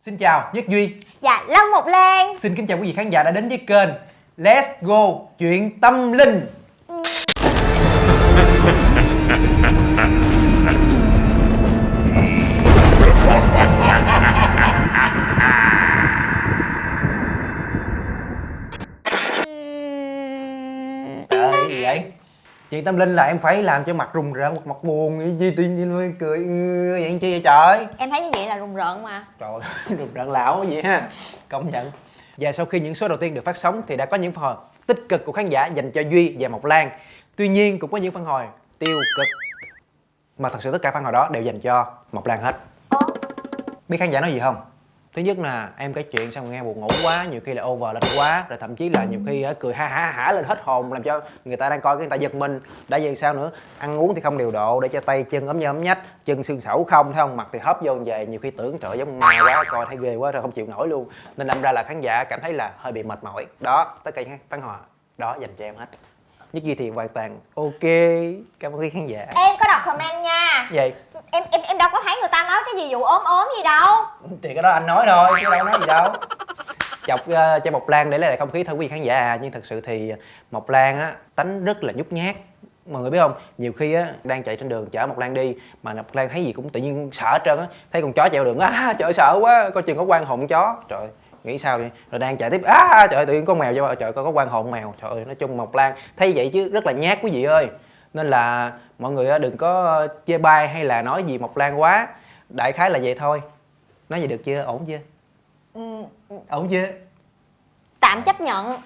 Xin chào Nhất Duy. Dạ, Lâm Mộc Lan. Xin kính chào quý vị khán giả đã đến với kênh Let's Go Chuyện Tâm Linh. Trời ơi, gì vậy? Chuyện tâm linh là em phải làm cho mặt rùng rợn, mặt buồn, gì tự nhiên cười vậy chi vậy trời? Em thấy như vậy là rùng rợn mà. Trời ơi, rùng rợn lão cái gì ha, công nhận. Và sau khi những số đầu tiên được phát sóng thì đã có những phản hồi tích cực của khán giả dành cho Duy và Mộc Lan. Tuy nhiên cũng có những phản hồi tiêu cực, mà thật sự tất cả phản hồi đó đều dành cho Mộc Lan hết. Biết khán giả nói gì không? Thứ nhất là em kể chuyện xong nghe buồn ngủ quá, nhiều khi là over lên quá, rồi thậm chí là nhiều khi cười ha hả hả lên hết hồn, làm cho người ta đang coi cái người ta giật mình. Đã vậy sao nữa, ăn uống thì không điều độ, để cho tay chân ốm nhom ốm nhách, chân xương sẩu không, thấy không, mặt thì hớp vô về, nhiều khi tưởng trời giống ma quá, coi thấy ghê quá rồi không chịu nổi luôn. Nên đâm ra là khán giả cảm thấy là hơi bị mệt mỏi. Đó, tất cả những phản hồi đó dành cho em hết. Nhất Duy thì hoàn toàn ok. Cảm ơn quý khán giả. Em có đọc comment nha. Vậy Em đâu có thấy người ta nói cái gì vụ ốm gì đâu. thì cái đó anh nói thôi chứ đâu nói gì đâu. Chọc cho Mộc Lan để lấy lại không khí thôi quý vị khán giả à. Nhưng thật sự thì Mộc Lan á tánh rất là nhút nhát, mọi người biết không? Nhiều khi á đang chạy trên đường chở Mộc Lan đi mà Mộc Lan thấy gì cũng tự nhiên sợ hết trơn á. Thấy con chó chạy đường trời sợ quá, coi chừng có quan hồn chó, trời nghĩ sao vậy? Rồi đang chạy tiếp trời tự nhiên có mèo cho trời, có quan hồn mèo, trời ơi. Nói chung Mộc Lan thấy vậy chứ rất là nhát quý vị ơi. Nên là mọi người đừng có chê bai hay là nói gì Mộc Lan quá, đại khái là vậy thôi. Nói vậy được chưa, ổn chưa? Ổn chưa? Tạm chấp nhận.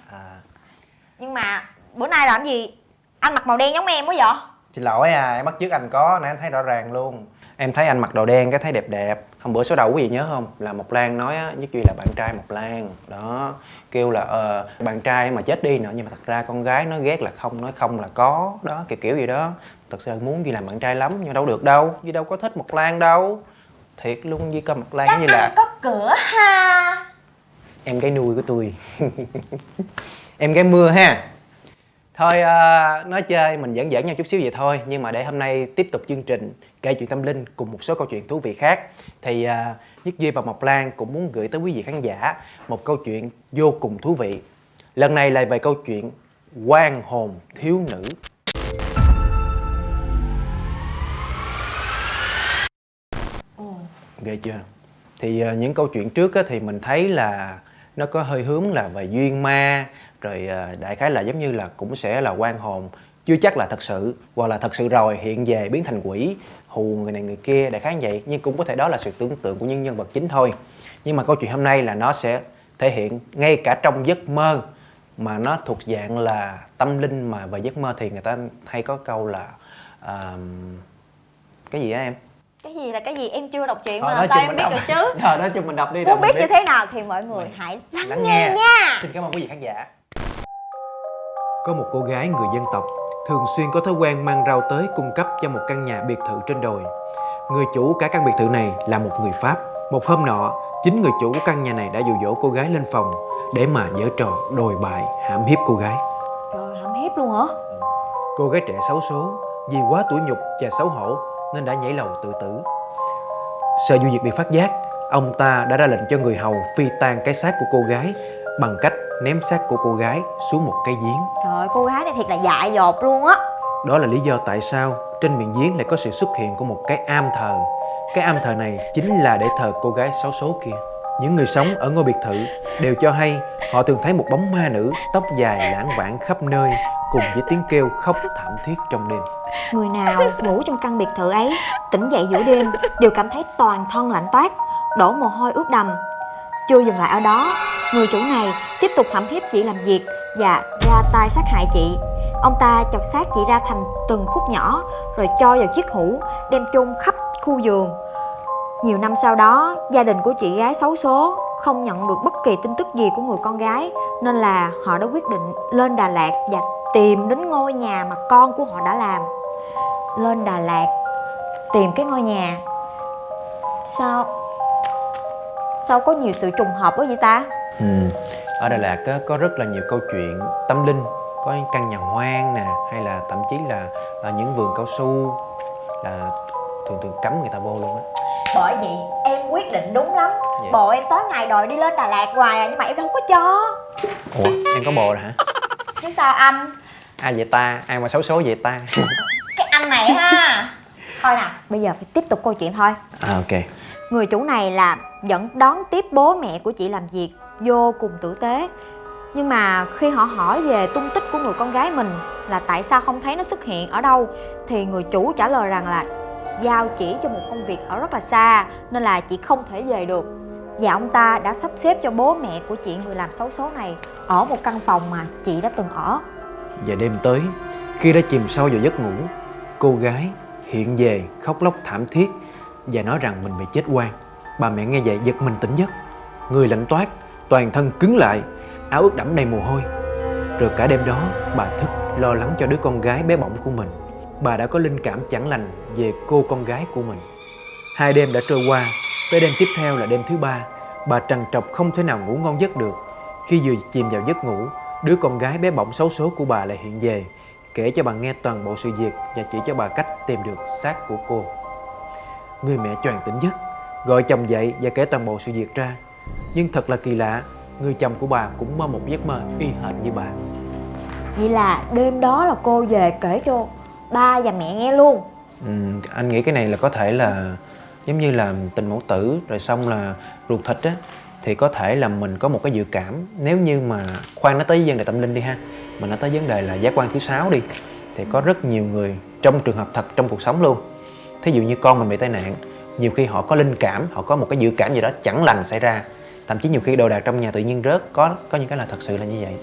Nhưng mà bữa nay làm gì anh mặc màu đen giống em quá vậy? Xin lỗi em bắt chước anh có, nãy anh thấy rõ ràng luôn. Em thấy anh mặc đồ đen cái thấy đẹp đẹp. Hôm bữa số đầu quý vị nhớ không? Là Mộc Lan nói á, Nhất Duy là bạn trai Mộc Lan. Đó, kêu là bạn trai mà chết đi nữa. Nhưng mà thật ra con gái nói ghét là không, nói không là có. Đó, kiểu gì đó. Thật sự muốn Duy làm bạn trai lắm, nhưng đâu được đâu. Duy đâu có thích Mộc Lan đâu. Thiệt luôn, Duy coi Mộc Lan Chắc như là anh có cửa ha. em gái nuôi của tôi. Em gái mưa ha. Thôi nói chơi mình giỡn giỡn nhau chút xíu vậy thôi. Nhưng mà để hôm nay tiếp tục chương trình kể chuyện tâm linh cùng một số câu chuyện thú vị khác, thì Nhất Duy và Mộc Lan cũng muốn gửi tới quý vị khán giả một câu chuyện vô cùng thú vị. Lần này là về câu chuyện oan hồn thiếu nữ. Ghê chưa? Thì những câu chuyện trước á, thì mình thấy là nó có hơi hướng là về duyên ma, rồi đại khái là giống như là cũng sẽ là oan hồn, chưa chắc là thật sự, hoặc là thật sự rồi hiện về biến thành quỷ hù người này người kia, đại khái như vậy. Nhưng cũng có thể đó là sự tưởng tượng của những nhân vật chính thôi. Nhưng mà câu chuyện hôm nay là nó sẽ thể hiện ngay cả trong giấc mơ, mà nó thuộc dạng là tâm linh. Mà về giấc mơ thì người ta hay có câu là cái gì á em? Cái gì là cái gì? Em chưa đọc chuyện Thôi, mà làm sao em biết được chứ? Rồi nói chung mình đọc đi. Muốn biết như thế nào thì mọi người hãy lắng nghe nha. Xin cảm ơn quý vị khán giả. Có một cô gái người dân tộc thường xuyên có thói quen mang rau tới cung cấp cho một căn nhà biệt thự trên đồi. Người chủ cả căn biệt thự này là một người Pháp. Một hôm nọ, chính người chủ của căn nhà này đã dụ dỗ cô gái lên phòng để mà giở trò đồi bại hãm hiếp cô gái. Trời, hãm hiếp luôn hả? Cô gái trẻ xấu số vì quá tủi nhục và xấu hổ nên đã nhảy lầu tự tử. Sợ vụ việc bị phát giác, ông ta đã ra lệnh cho người hầu phi tang cái xác của cô gái bằng cách ném xác của cô gái xuống một cái giếng. Trời ơi, cô gái này thiệt là dại dột luôn á. Đó là lý do tại sao trên miệng giếng lại có sự xuất hiện của một cái am thờ. Cái am thờ này chính là để thờ cô gái xấu số kia. Những người sống ở ngôi biệt thự đều cho hay họ thường thấy một bóng ma nữ tóc dài lãng vảng khắp nơi, cùng với tiếng kêu khóc thảm thiết trong đêm. Người nào ngủ trong căn biệt thự ấy tỉnh dậy giữa đêm đều cảm thấy toàn thân lạnh toát, đổ mồ hôi ướt đầm. Chưa dừng lại ở đó, người chủ này tiếp tục hãm hiếp chị làm việc và ra tay sát hại chị. Ông ta chọc xác chị ra thành từng khúc nhỏ rồi cho vào chiếc hũ đem chôn khắp khu vườn. Nhiều năm sau đó, gia đình của chị gái xấu số không nhận được bất kỳ tin tức gì của người con gái, nên là họ đã quyết định lên Đà Lạt và tìm đến ngôi nhà mà con của họ đã làm. Lên Đà Lạt tìm cái ngôi nhà. Sao có nhiều sự trùng hợp quá vậy ta? Ở Đà Lạt có rất là nhiều câu chuyện tâm linh. Có căn nhà hoang nè, hay là thậm chí là những vườn cao su là thường cấm người ta vô luôn á. Bởi vậy em quyết định đúng lắm. Dạ. Bộ em tối ngày đòi đi lên Đà Lạt hoài à, nhưng mà em đâu có cho. Ủa em có bồ rồi hả? Chứ sao anh? Ai vậy ta? Ai mà xấu số vậy ta? Cái anh này ha. Thôi nào, bây giờ phải tiếp tục câu chuyện thôi. Ok. Người chủ này là vẫn đón tiếp bố mẹ của chị làm việc vô cùng tử tế. Nhưng mà khi họ hỏi về tung tích của người con gái mình là tại sao không thấy nó xuất hiện ở đâu, thì người chủ trả lời rằng là giao chỉ cho một công việc ở rất là xa nên là chị không thể về được. Và ông ta đã sắp xếp cho bố mẹ của chị người làm xấu số này ở một căn phòng mà chị đã từng ở. Và đêm tới, khi đã chìm sâu vào giấc ngủ, cô gái hiện về khóc lóc thảm thiết và nói rằng mình bị chết oan. Bà mẹ nghe vậy giật mình tỉnh giấc, người lạnh toát, toàn thân cứng lại, áo ướt đẫm đầy mồ hôi. Rồi cả đêm đó bà thức lo lắng cho đứa con gái bé bỏng của mình. Bà đã có linh cảm chẳng lành về cô con gái của mình. 2 đêm đã trôi qua, tới đêm tiếp theo là đêm thứ 3. Bà trằn trọc không thể nào ngủ ngon giấc được. Khi vừa chìm vào giấc ngủ, đứa con gái bé bỏng xấu số của bà lại hiện về, kể cho bà nghe toàn bộ sự việc và chỉ cho bà cách tìm được xác của cô. Người mẹ choàng tỉnh giấc, gọi chồng dậy và kể toàn bộ sự việc ra. Nhưng thật là kỳ lạ, người chồng của bà cũng mơ một giấc mơ y hệt như bà. Vậy là đêm đó là cô về kể cho ba và mẹ nghe luôn. Anh nghĩ cái này là có thể là giống như là tình mẫu tử rồi xong là ruột thịt á, thì có thể là mình có một cái dự cảm. Nếu như mà khoan nói tới vấn đề tâm linh đi ha, mình nói tới vấn đề là giác quan thứ 6 đi, thì có rất nhiều người trong trường hợp thật trong cuộc sống luôn. Thí dụ như con mình bị tai nạn, nhiều khi họ có linh cảm, họ có một cái dự cảm gì đó chẳng lành xảy ra. Thậm chí nhiều khi đồ đạc trong nhà tự nhiên rớt, có những cái là thật sự là như vậy.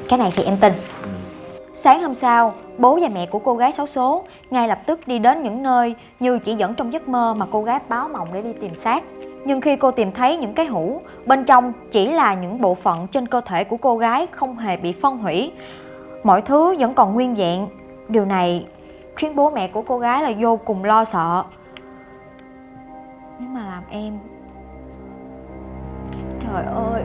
Cái này thì em tin. Sáng hôm sau, bố và mẹ của cô gái xấu số ngay lập tức đi đến những nơi như chỉ dẫn trong giấc mơ mà cô gái báo mộng để đi tìm xác. Nhưng khi cô tìm thấy những cái hũ, bên trong chỉ là những bộ phận trên cơ thể của cô gái không hề bị phân hủy. Mọi thứ vẫn còn nguyên vẹn. Điều này khiến bố mẹ của cô gái là vô cùng lo sợ. Nhưng mà làm em... Trời ơi,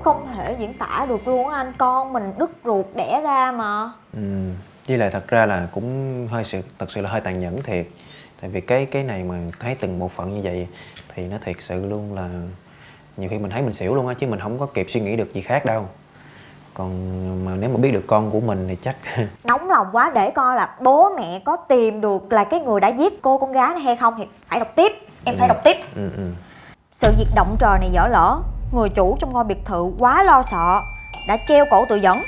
không thể diễn tả được luôn á anh. Con mình đứt ruột đẻ ra mà. Với lại thật ra là cũng thật sự là hơi tàn nhẫn thiệt. Tại vì cái này mà thấy từng bộ phận như vậy thì nó thiệt sự luôn là nhiều khi mình thấy mình xỉu luôn á, chứ mình không có kịp suy nghĩ được gì khác đâu. Còn mà nếu mà biết được con của mình thì chắc Nóng lòng quá, để coi là bố mẹ có tìm được là cái người đã giết cô con gái này hay không thì phải đọc tiếp. Em phải đọc tiếp. Sự việc động trời này dở lỡ, người chủ trong ngôi biệt thự quá lo sợ đã treo cổ tự vẫn.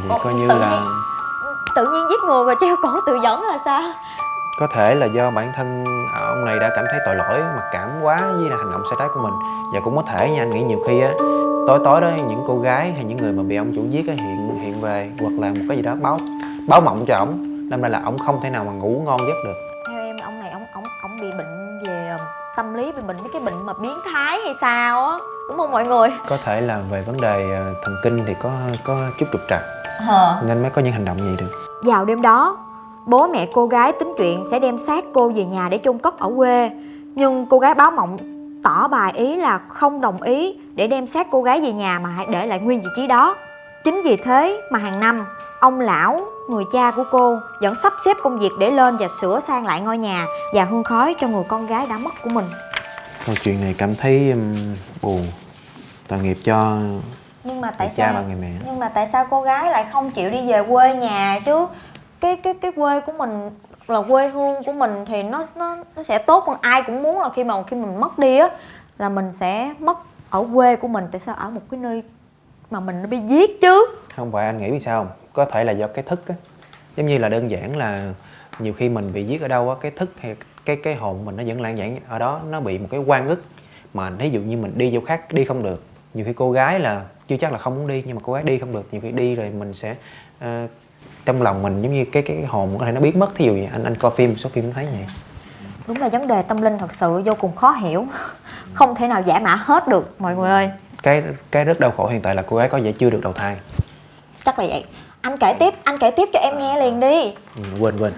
Vậy coi như là Tự nhiên giết người rồi treo cổ tự vẫn là sao? có thể là do bản thân ông này đã cảm thấy tội lỗi, mặc cảm quá với là hành động sai trái của mình. Và cũng có thể nha, anh nghĩ nhiều khi á, tối đó những cô gái hay những người mà bị ông chủ giết á hiện về, hoặc là một cái gì đó báo mộng cho ổng, đâm ra là ổng không thể nào mà ngủ ngon giấc được. Theo em, ông này ông bị bệnh về tâm lý, bị bệnh mấy cái bệnh mà biến thái hay sao á, đúng không mọi người? Có thể là về vấn đề thần kinh thì có chút trục trặc nên mới có những hành động như vậy được. Vào đêm đó, bố mẹ cô gái tính chuyện sẽ đem xác cô về nhà để chôn cất ở quê. Nhưng cô gái báo mộng tỏ bài ý là không đồng ý để đem xác cô gái về nhà mà hãy để lại nguyên vị trí đó. Chính vì thế mà hàng năm, ông lão, người cha của cô vẫn sắp xếp công việc để lên và sửa sang lại ngôi nhà và hương khói cho người con gái đã mất của mình. Câu chuyện này cảm thấy buồn, tội nghiệp cho Nhưng mà tại người cha sao? và người mẹ. Nhưng mà tại sao cô gái lại không chịu đi về quê nhà chứ? Cái quê của mình là quê hương của mình thì nó sẽ tốt hơn. Ai cũng muốn là khi mình mất đi á là mình sẽ mất ở quê của mình. Tại sao ở một cái nơi mà mình nó bị giết chứ? Không phải, anh nghĩ vì sao không? Có thể là do cái thức á. Giống như là đơn giản là nhiều khi mình bị giết ở đâu á, cái thức hay cái hồn mình nó vẫn lãng vảng ở đó, nó bị một cái oan ức. Mà ví dụ như mình đi chỗ khác đi không được. Nhiều khi cô gái là chưa chắc là không muốn đi, nhưng mà cô gái đi không được, nhiều khi đi rồi mình sẽ trong lòng mình giống như cái hồn có thể nó biến mất. Thí dụ vậy, anh coi phim, số phim cũng thấy vậy. Đúng là vấn đề tâm linh thật sự vô cùng khó hiểu. Không thể nào giải mã hết được mọi người ơi. Cái rất đau khổ hiện tại là cô gái có vẻ chưa được đầu thai. Chắc là vậy. Anh kể tiếp cho em nghe liền đi. Quên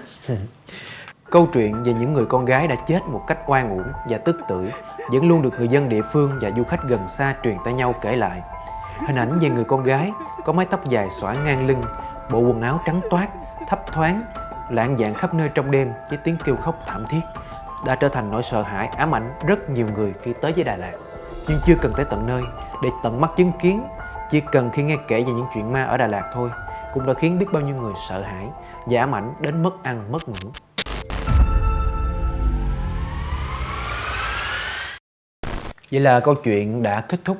Câu chuyện về những người con gái đã chết một cách oan uổng và tức tưởi vẫn luôn được người dân địa phương và du khách gần xa truyền tai nhau kể lại. Hình ảnh về người con gái có mái tóc dài xõa ngang lưng, bộ quần áo trắng toát, thấp thoáng, lạng vạng khắp nơi trong đêm với tiếng kêu khóc thảm thiết. đã trở thành nỗi sợ hãi ám ảnh rất nhiều người khi tới với Đà Lạt. Nhưng chưa cần tới tận nơi để tận mắt chứng kiến, chỉ cần khi nghe kể về những chuyện ma ở Đà Lạt thôi cũng đã khiến biết bao nhiêu người sợ hãi và ám ảnh đến mất ăn mất ngủ. Vậy là câu chuyện đã kết thúc,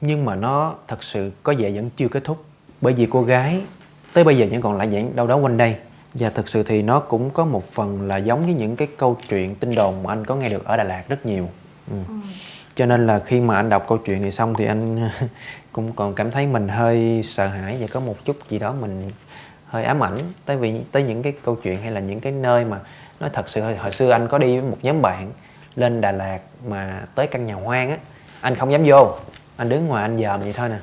nhưng mà nó thật sự có vẻ vẫn chưa kết thúc, bởi vì cô gái tới bây giờ vẫn còn lảng vảng đâu đó quanh đây. Và thực sự thì nó cũng có một phần là giống với những cái câu chuyện tin đồn mà anh có nghe được ở Đà Lạt rất nhiều. Cho nên là khi mà anh đọc câu chuyện này xong thì anh cũng còn cảm thấy mình hơi sợ hãi và có một chút gì đó mình hơi ám ảnh tới những cái câu chuyện hay là những cái nơi mà nói thật sự hồi xưa anh có đi với một nhóm bạn lên Đà Lạt mà tới căn nhà hoang á, anh không dám vô, anh đứng ngoài anh dòm vậy thôi nè,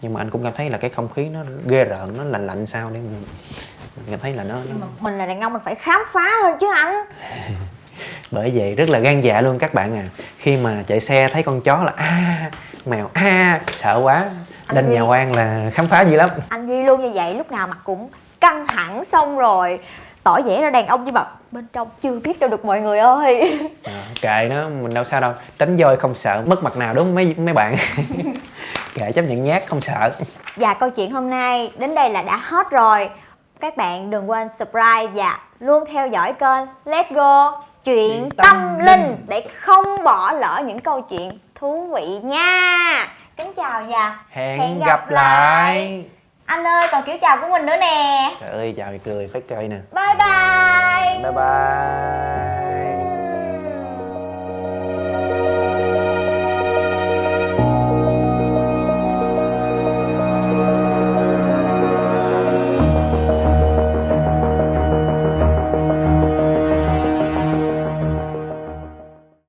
nhưng mà anh cũng cảm thấy là cái không khí nó ghê rợn, nó lạnh lạnh sao để mình cảm thấy là nó Mình là đàn ông, mình phải khám phá lên chứ anh. Bởi vậy rất là gan dạ luôn các bạn à, khi mà chạy xe thấy con chó là mèo sợ quá, lên nhà hoang là khám phá dữ lắm. Anh Duy luôn như vậy, lúc nào mặt cũng căng thẳng, xong rồi tỏ vẻ ra đàn ông nhưng mà bên trong chưa biết đâu được mọi người ơi. Kệ nó, mình đâu sao đâu, tránh voi không sợ mất mặt nào, đúng không mấy bạn? Kệ, chấp nhận nhát, không sợ. Và câu chuyện hôm nay đến đây là đã hết rồi. Các bạn đừng quên subscribe và luôn theo dõi kênh Let's Go Chuyện Tâm Linh để không bỏ lỡ những câu chuyện thú vị nha. Kính chào và Hẹn gặp lại. Anh ơi, còn kiểu chào của mình nữa nè. Trời ơi, chào cười phải cười nè. Bye bye. Bye bye.